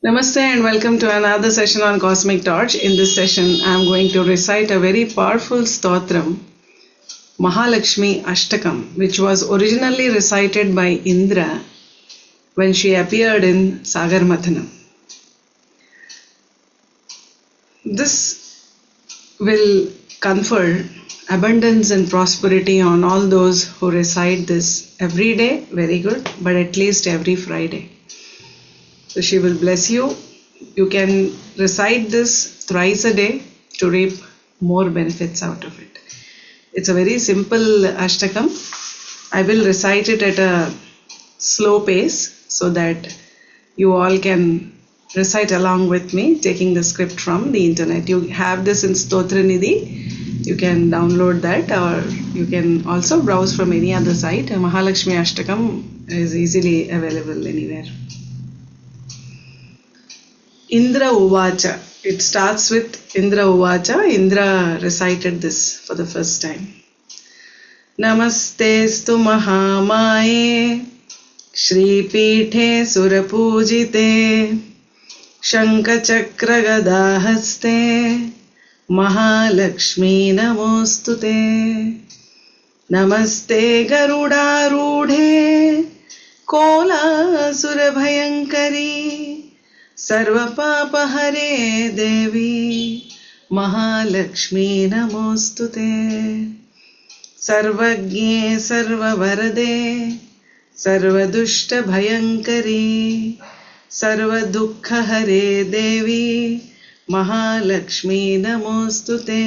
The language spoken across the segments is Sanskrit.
Namaste and welcome to another session on Cosmic Torch. In this session, I am going to recite a very powerful stotram, Mahalakshmi Ashtakam, which was originally recited by Indra when she appeared in Sagar Mathanam. This will confer abundance and prosperity on all those who recite this every day, very good, but at least every Friday. So she will bless you. You can recite this thrice a day to reap more benefits out of it. It's a very simple Ashtakam. I will recite it at a slow pace so that you all can recite along with me, taking the script from the internet. You have this in Stotranidhi. You can download that, or you can also browse from any other site. Mahalakshmi Ashtakam is easily available anywhere. Indra Uvacha. It starts with Indra Uvacha. Indra recited this for the first time. Namastestu Mahamaye Shri Pithe Surapujite Shankachakra Gadahaste Mahalakshmi Namostute Namaste Garuda Rudhe Kola Surabhayankari सर्वपापहरे देवी महालक्ष्मी नमोस्तुते सर्वज्ञे सर्ववरदे सर्वदुष्टभयङ्करी सर्वदुःखहरे देवी महालक्ष्मी नमोस्तुते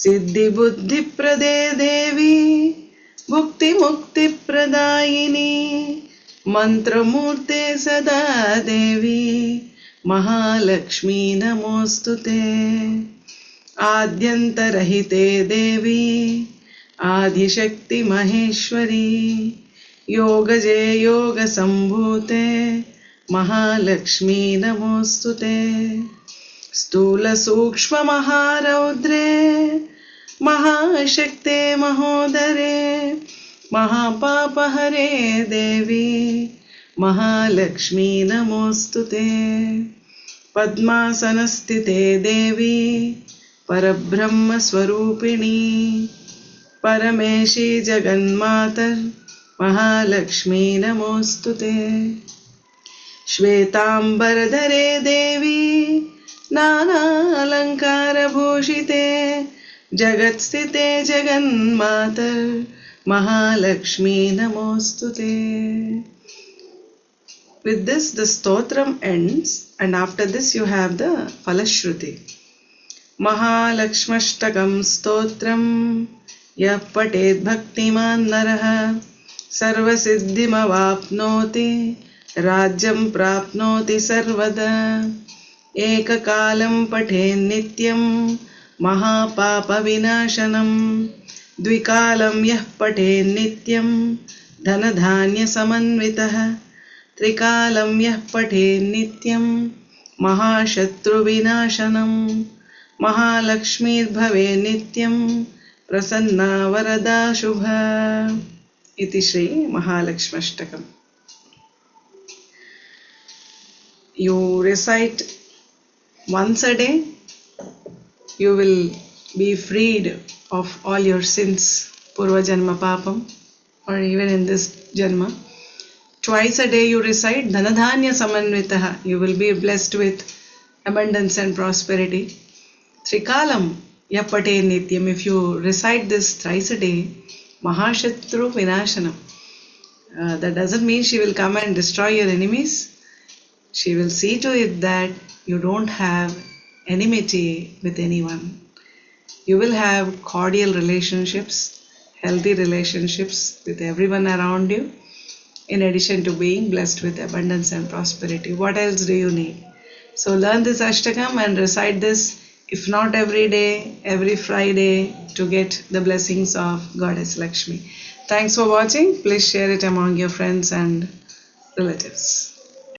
सिद्धिबुद्धिप्रदे देवी भुक्तिमुक्तिप्रदायिनी मंत्रमूर्ते सदा देवी महालक्ष्मी नमोस्तुते आद्यन्तरहिते देवी आदिशक्ति महेश्वरी योगजे योगसम्भूते महालक्ष्मी नमोस्तुते स्थूलसूक्ष्ममहारौद्रे महाशक्ते महोदरे महापापहरे देवी महालक्ष्मी नमोस्तुते पद्मासनस्थिते देवी परब्रह्मस्वरूपिणी परमेशी जगन्मातर् महालक्ष्मी नमोस्तुते श्वेतांबरधरे देवी नानालंकारभूषिते जगत्स्थिते जगन्मातर् Mahalakshmi Namostute. With this, the stotram ends, and after this you have the Falashruti. Mahalakshmashtakam stotram yah patet bhaktiman naraha sarvasiddhimavapnoti rajyam prapnoti sarvada ekakalam paten nityam mahapapa vinashanam द्विकालं यः पठेन् नित्यं धनधान्यसमन्वितः त्रिकालं यः पठेन् नित्यं महाशत्रुविनाशनं महालक्ष्मीर्भवेत् नित्यं प्रसन्ना वरदा शुभा इति Shri महालक्ष्म्यष्टकम्. You recite once a day, you will be freed of all your sins, Purva Janma Papam, or even in this Janma. Twice a day you recite Dhanadhanya Samanvitaha, you will be blessed with abundance and prosperity. Trikalam Yapate Nityam, if you recite this thrice a day, Mahashatru Vinashanam. That doesn't mean she will come and destroy your enemies. She will see to it that you don't have enmity with anyone. You will have cordial relationships, healthy relationships with everyone around you, in addition to being blessed with abundance and prosperity. What else do you need? So learn this Ashtakam and recite this, if not every day, every Friday, to get the blessings of Goddess Lakshmi. Thanks for watching. Please share it among your friends and relatives.